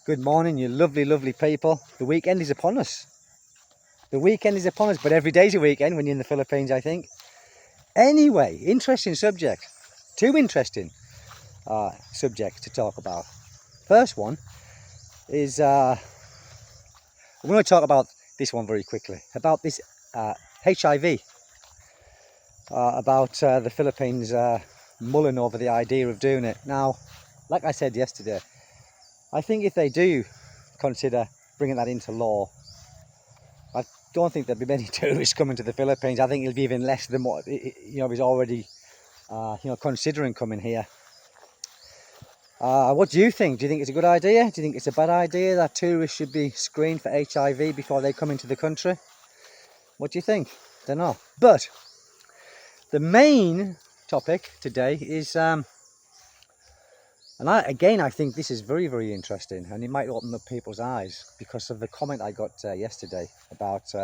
Good morning, you lovely, lovely people. The weekend is upon us. The weekend is upon us, but every day's a weekend when you're in the Philippines, I think. Anyway, interesting subject. Two interesting subjects to talk about. First one is, we're going to talk about this one very quickly, about this HIV, about the Philippines mulling over the idea of doing it. Now, like I said yesterday, I think if they do consider bringing that into law, I don't think there'll be many tourists coming to the Philippines. I think it'll be even less than what is already considering coming here. What do you think? Do you think it's a good idea? Do you think it's a bad idea that tourists should be screened for HIV before they come into the country? What do you think? Don't know. But the main topic today is, I think this is very, very interesting, and it might open up people's eyes because of the comment I got yesterday about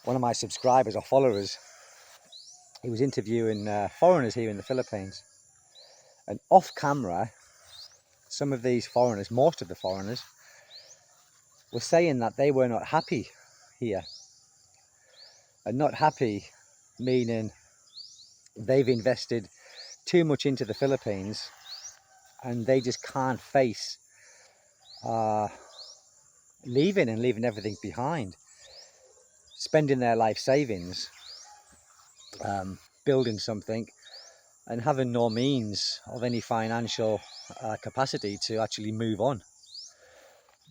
one of my subscribers or followers. He was interviewing foreigners here in the Philippines, and off camera, some of these foreigners, most of the foreigners, were saying that they were not happy here. And not happy meaning they've invested too much into the Philippines and they just can't face leaving everything behind, spending their life savings, building something, and having no means of any financial capacity to actually move on,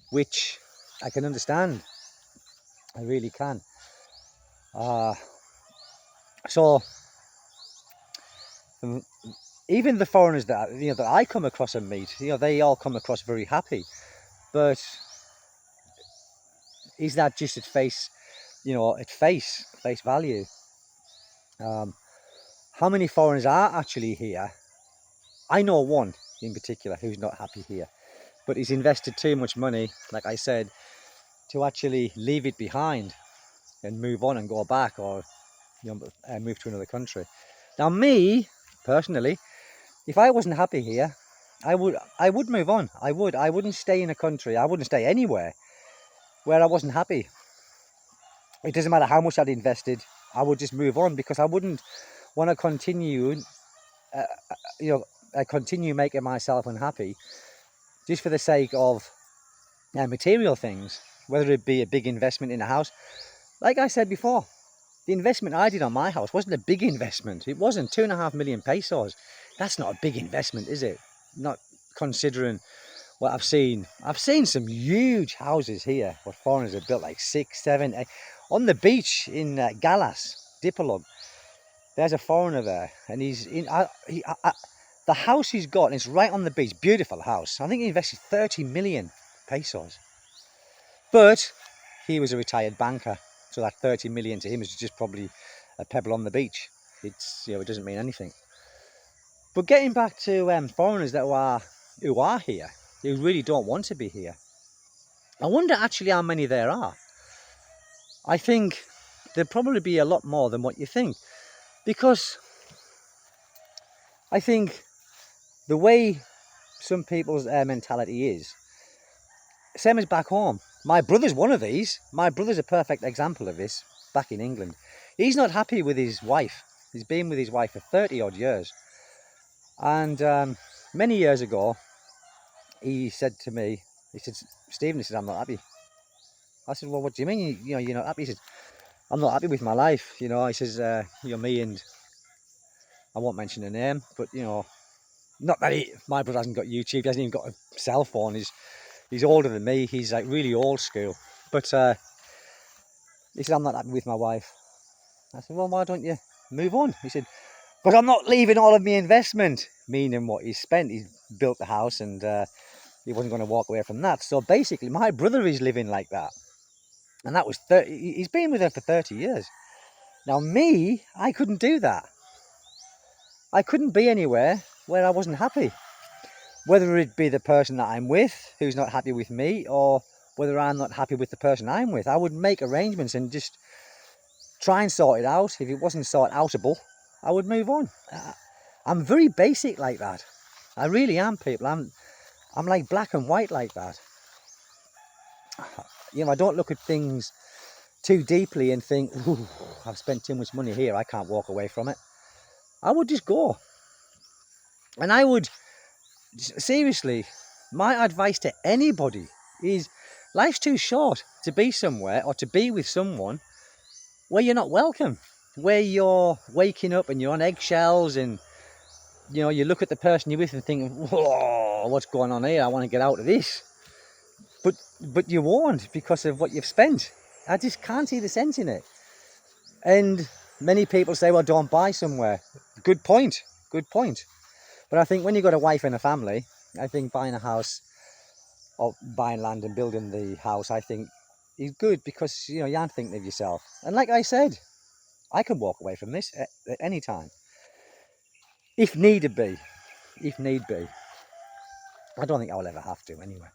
which I can understand. I really can. So even the foreigners that that I come across and meet, they all come across very happy. But is that just at face value? How many foreigners are actually here? I know one in particular who's not happy here, but he's invested too much money, like I said, to actually leave it behind and move on and go back, or move to another country. Now, me personally, if I wasn't happy here, I would move on. I wouldn't stay in a country. I wouldn't stay anywhere where I wasn't happy. It doesn't matter how much I'd invested. I would just move on, because I wouldn't want to continue making myself unhappy just for the sake of material things, whether it be a big investment in a house. Like I said before, the investment I did on my house wasn't a big investment. It wasn't 2.5 million pesos. That's not a big investment, is it? Not considering what I've seen. I've seen some huge houses here, what foreigners have built, like 6, 7, 8. On the beach in Galas, Dipolog, there's a foreigner there, and he's in. The house he's got, and it's right on the beach. Beautiful house. I think he invested 30 million pesos. But he was a retired banker, so that 30 million to him is just probably a pebble on the beach. It's it doesn't mean anything. But getting back to foreigners who are here, who really don't want to be here, I wonder actually how many there are. I think there'd probably be a lot more than what you think, because I think the way some people's mentality is, same as back home. My brother's one of these. My brother's a perfect example of this back in England. He's not happy with his wife. He's been with his wife for 30 odd years. And many years ago, he said to me, he said, "Stephen," he said, "I'm not happy." I said, "Well, what do you mean you're not happy?" He said, "I'm not happy with my life." He says, me and, I won't mention a name, but not that my brother hasn't got YouTube, he hasn't even got a cell phone. He's older than me. He's like really old school. But he said, "I'm not happy with my wife." I said, "Well, why don't you move on?" He said, "But I'm not leaving all of my investment," meaning what he's spent. He's built the house, and he wasn't going to walk away from that. So basically, my brother is living like that. And that was 30, he's been with her for 30 years. Now me, I couldn't do that. I couldn't be anywhere where I wasn't happy. Whether it be the person that I'm with who's not happy with me, or whether I'm not happy with the person I'm with. I would make arrangements and just try and sort it out. If it wasn't sort outable, I would move on. I'm very basic like that. I really am, people. I'm like black and white like that. You know, I don't look at things too deeply and think, ooh, I've spent too much money here, I can't walk away from it. I would just go. And I would, seriously, my advice to anybody is life's too short to be somewhere or to be with someone where you're not welcome, where you're waking up and you're on eggshells and, you know, you look at the person you're with and think, whoa, what's going on here? I want to get out of this. But you won't because of what you've spent. I just can't see the sense in it. And many people say, well, don't buy somewhere. Good point. Good point. But I think when you've got a wife and a family, I think buying a house or buying land and building the house, I think is good because, you know, you aren't thinking of yourself. And like I said, I can walk away from this at any time. If need be. If need be. I don't think I'll ever have to anyway.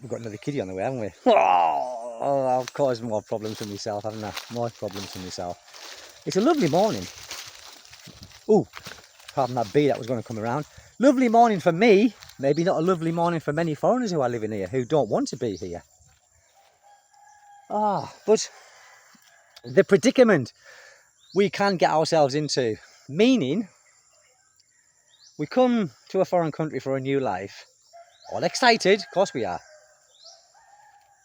We've got another kiddie on the way, haven't we? Oh, I've caused more problems for myself, haven't I? More problems for myself. It's a lovely morning. Ooh, pardon that bee that was going to come around. Lovely morning for me. Maybe not a lovely morning for many foreigners who are living here, who don't want to be here. But the predicament we can get ourselves into, meaning we come to a foreign country for a new life, all excited, of course we are.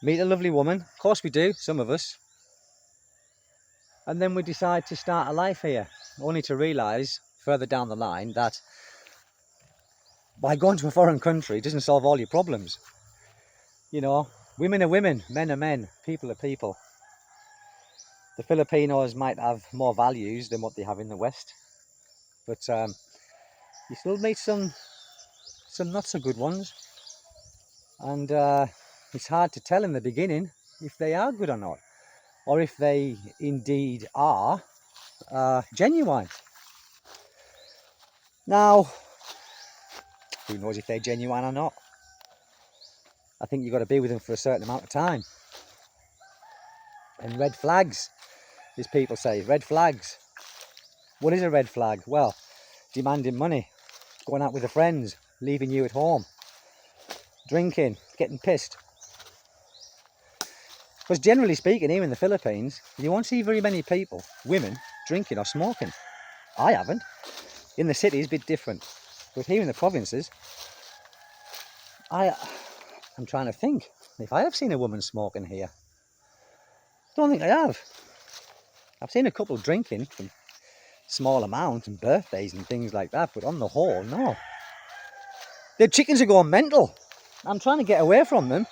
Meet a lovely woman, of course we do, some of us. And then we decide to start a life here, only to realise further down the line that by going to a foreign country doesn't solve all your problems. You know, women are women, men are men, people are people. The Filipinos might have more values than what they have in the West, but you still meet some not so good ones, and it's hard to tell in the beginning if they are good or not, or if they indeed are genuine. Now, who knows if they're genuine or not? I think you've got to be with them for a certain amount of time. And red flags, as people say, red flags. What is a red flag? Well, demanding money, going out with the friends, leaving you at home, drinking, getting pissed. Because generally speaking, here in the Philippines, you won't see very many people, women, drinking or smoking. I haven't. In the cities, a bit different. But here in the provinces, I'm trying to think if I have seen a woman smoking here. I don't think I have. I've seen a couple drinking from small amounts and birthdays and things like that, but on the whole, no. The chickens are going mental. I'm trying to get away from them,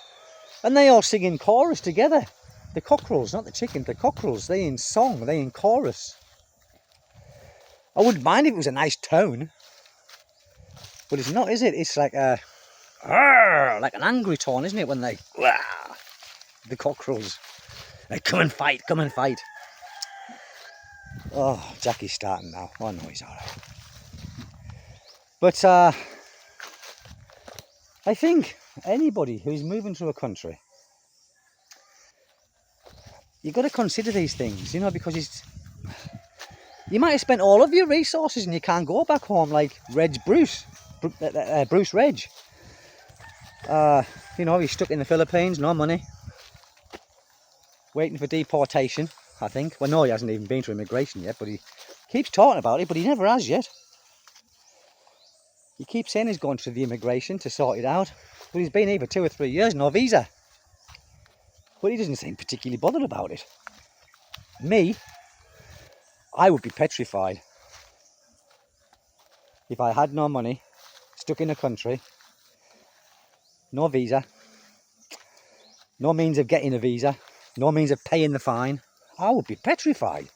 and they all sing in chorus together. The cockerels, not the chickens, the cockerels, they in song, they in chorus. I wouldn't mind if it was a nice tone, but it's not, is it? It's like like an angry tone, isn't it? When they, the cockerels, they come and fight, come and fight. Oh, Jackie's starting now. Oh no, he's alright. But I think anybody who's moving to a country, you've got to consider these things, you know, because you might have spent all of your resources and you can't go back home like Bruce Reg. You know, he's stuck in the Philippines, no money, waiting for deportation, I think. Well, no, he hasn't even been to immigration yet, but he keeps talking about it, but he never has yet. He keeps saying he's going to the immigration to sort it out, but he's been here for 2 or 3 years, no visa. But he doesn't seem particularly bothered about it. Me, I would be petrified if I had no money, stuck in a country, no visa, no means of getting a visa, no means of paying the fine. I would be petrified.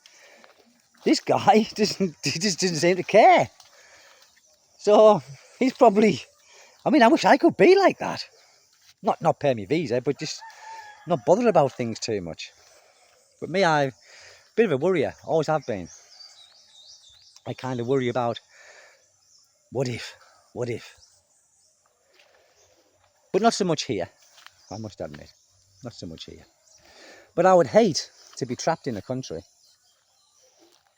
This guy just doesn't seem to care. So he's probably, I mean, I wish I could be like that. Not pay me visa, but just not bothered about things too much. But me, I'm a bit of a worrier, always have been. I kind of worry about what if. But not so much here, I must admit. Not so much here. But I would hate to be trapped in a country,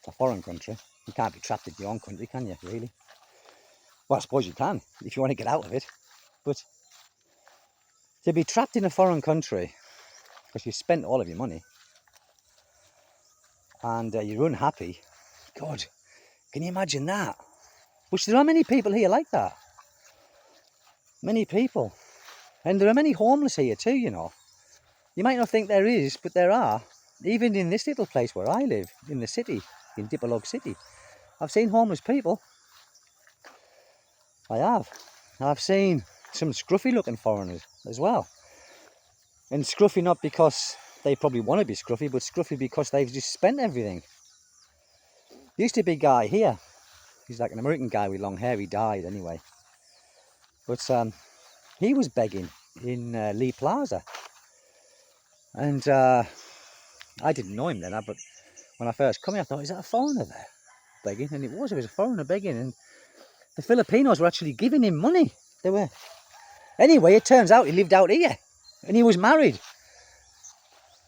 a foreign country. You can't be trapped in your own country, can you, really? Well, I suppose you can, if you want to get out of it. But to be trapped in a foreign country because you spent all of your money and you're unhappy, God, can you imagine that? Which there are many people here like that. Many people. And there are many homeless here too, you know. You might not think there is, but there are. Even in this little place where I live, in the city, in Dipolog City, I've seen homeless people. I have. I've seen some scruffy looking foreigners as well. And scruffy not because they probably want to be scruffy, but scruffy because they've just spent everything. There used to be a guy here. He's like an American guy with long hair. He died anyway. But he was begging in Lee Plaza. And I didn't know him then, but when I first come here, I thought, is that a foreigner there begging? And it was a foreigner begging. And the Filipinos were actually giving him money. They were. Anyway, it turns out he lived out here. And he was married.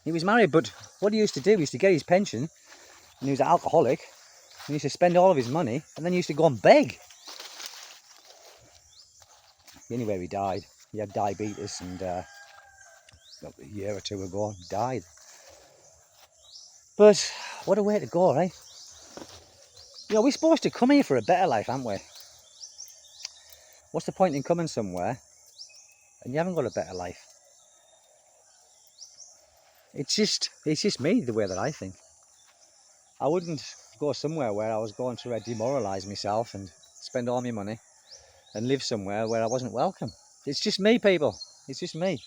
He was married, but what he used to do, he used to get his pension. And he was an alcoholic. He used to spend all of his money. And then he used to go and beg. Anyway, he died. He had diabetes and a year or two ago, died. But what a way to go, right? You know, we're supposed to come here for a better life, aren't we? What's the point in coming somewhere and you haven't got a better life? It's just me, the way that I think. I wouldn't go somewhere where I was going to demoralise myself and spend all my money and live somewhere where I wasn't welcome. It's just me, people. It's just me.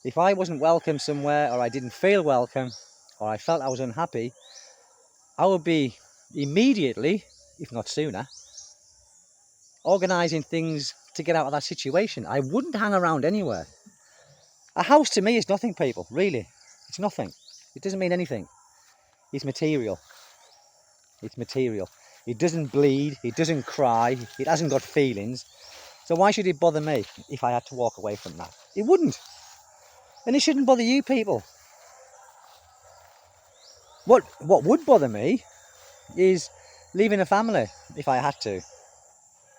If I wasn't welcome somewhere, or I didn't feel welcome, or I felt I was unhappy, I would be immediately, if not sooner, organising things to get out of that situation. I wouldn't hang around anywhere. A house to me is nothing, people, really. It's nothing. It doesn't mean anything. It's material. It's material. It doesn't bleed, it doesn't cry, it hasn't got feelings. So why should it bother me if I had to walk away from that? It wouldn't. And it shouldn't bother you people. What would bother me is leaving a family if I had to,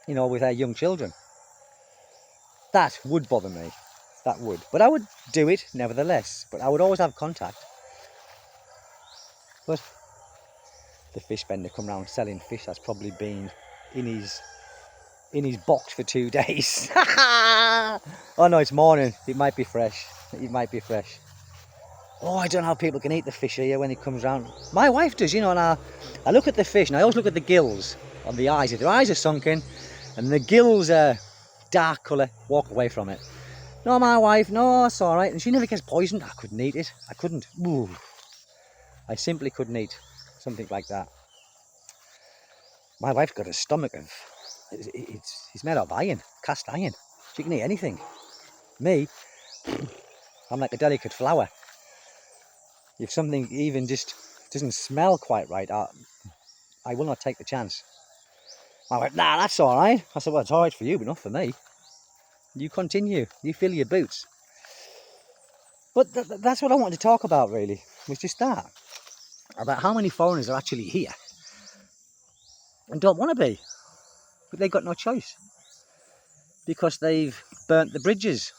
you know, with our young children. That would bother me. That would. But I would do it nevertheless. But I would always have contact. But the fish vendor come round selling fish that's probably been in his box for 2 days. Oh no, it's morning. It might be fresh. It might be fresh. Oh, I don't know how people can eat the fish here when it comes round. My wife does, you know, and I look at the fish and I always look at the gills on the eyes. If their eyes are sunken and the gills are dark colour, walk away from it. No, my wife, no, it's all right. And she never gets poisoned. I couldn't eat it. I couldn't. Ooh. I simply couldn't eat something like that. My wife's got a stomach of, it's made of iron, cast iron. She can eat anything. Me, I'm like a delicate flower. If something even just doesn't smell quite right, I will not take the chance. I went, nah, that's all right. I said, well, it's all right for you, but not for me. You continue. You fill your boots. But that's what I wanted to talk about, really, was just that. About how many foreigners are actually here and don't want to be. But they've got no choice. Because they've burnt the bridges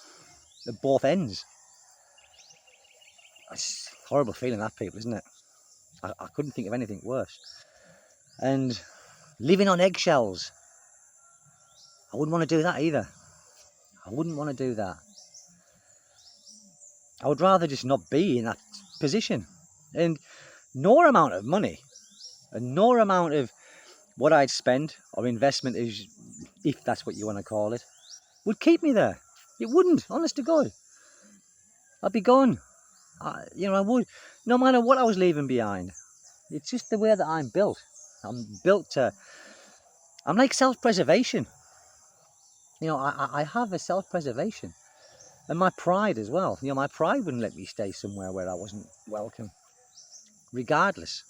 at both ends. It's a horrible feeling, that, people, isn't it? I couldn't think of anything worse. And living on eggshells. I wouldn't want to do that either. I wouldn't want to do that. I would rather just not be in that position. And no amount of money and no amount of what I'd spend or investment, is, if that's what you want to call it, would keep me there. It wouldn't, honest to God. I'd be gone. I would, no matter what I was leaving behind. It's just the way that I'm built. I'm like self-preservation. You know, I have a self-preservation. And my pride as well. You know, my pride wouldn't let me stay somewhere where I wasn't welcome. Regardless.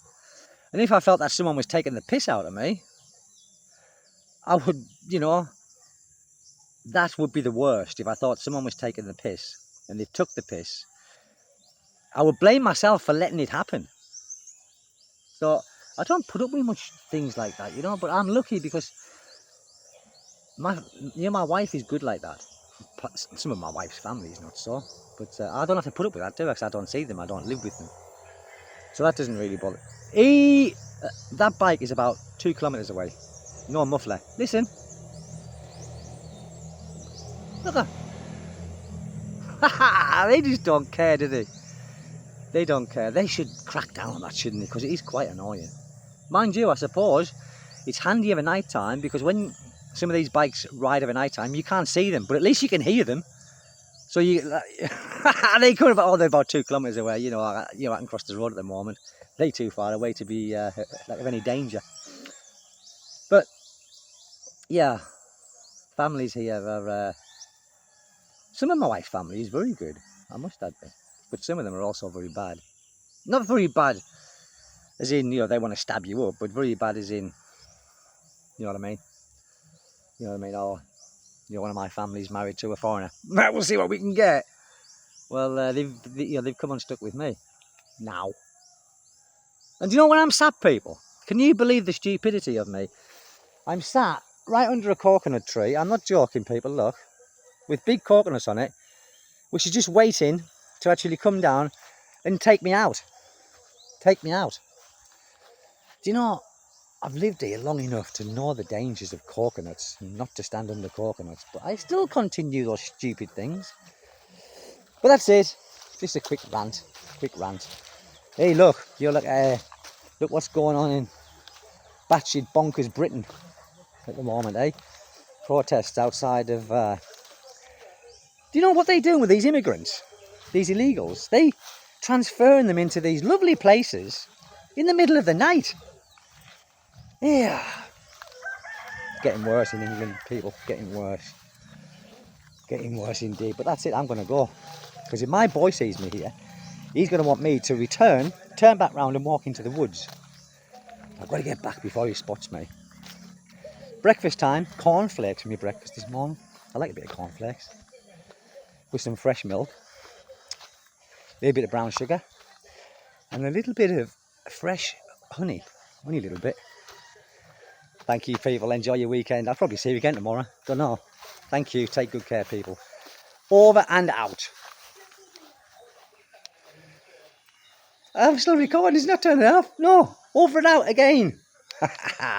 And if I felt that someone was taking the piss out of me, I would, you know, that would be the worst. If I thought someone was taking the piss and they took the piss, I would blame myself for letting it happen. So I don't put up with much things like that, you know, but I'm lucky because my wife is good like that. some of my wife's family is not so. But I don't have to put up with that, do I? Because I don't see them, I don't live with them. So that doesn't really bother. That bike is about 2 kilometres away. No muffler. Listen. Look at they just don't care, do they? They don't care. They should crack down on that, shouldn't they? Because it is quite annoying. Mind you, I suppose it's handy of a night time, because when some of these bikes ride of a night time, you can't see them, but at least you can hear them. So you, they come about, they're about 2 kilometres away. You know, I can cross the road at the moment. They're too far away to be like of any danger. But yeah, families here are. Some of my wife's family is very good, I must admit, but some of them are also very bad. Not very bad, as in, you know, they want to stab you up, but very bad as in, you know what I mean? You know what I mean? Oh, you know, one of my family's married to a foreigner. We'll see what we can get. Well, they've come unstuck with me now. And do you know when I'm sat, people? Can you believe the stupidity of me? I'm sat right under a coconut tree. I'm not joking, people. Look, with big coconuts on it, which is just waiting to actually come down and take me out. Take me out. Do you know, I've lived here long enough to know the dangers of coconuts, not to stand under coconuts, but I still continue those stupid things. But that's it. Just a quick rant. Hey, look, look what's going on in batshit bonkers Britain at the moment, eh? Protests outside of. Do you know what they're doing with these immigrants, these illegals? They transferring them into these lovely places in the middle of the night. Yeah. Getting worse in England, people. Getting worse. Getting worse indeed. But that's it. I'm going to go. Because if my boy sees me here, he's going to want me to turn back round and walk into the woods. I've got to get back before he spots me. Breakfast time. Cornflakes for me breakfast this morning. I like a bit of cornflakes. With some fresh milk. A little bit of brown sugar. And a little bit of fresh honey. Only a little bit. Thank you, people. Enjoy your weekend. I'll probably see you again tomorrow. Don't know. Thank you. Take good care, people. Over and out. I'm still recording. It's not turning off. No. Over and out again.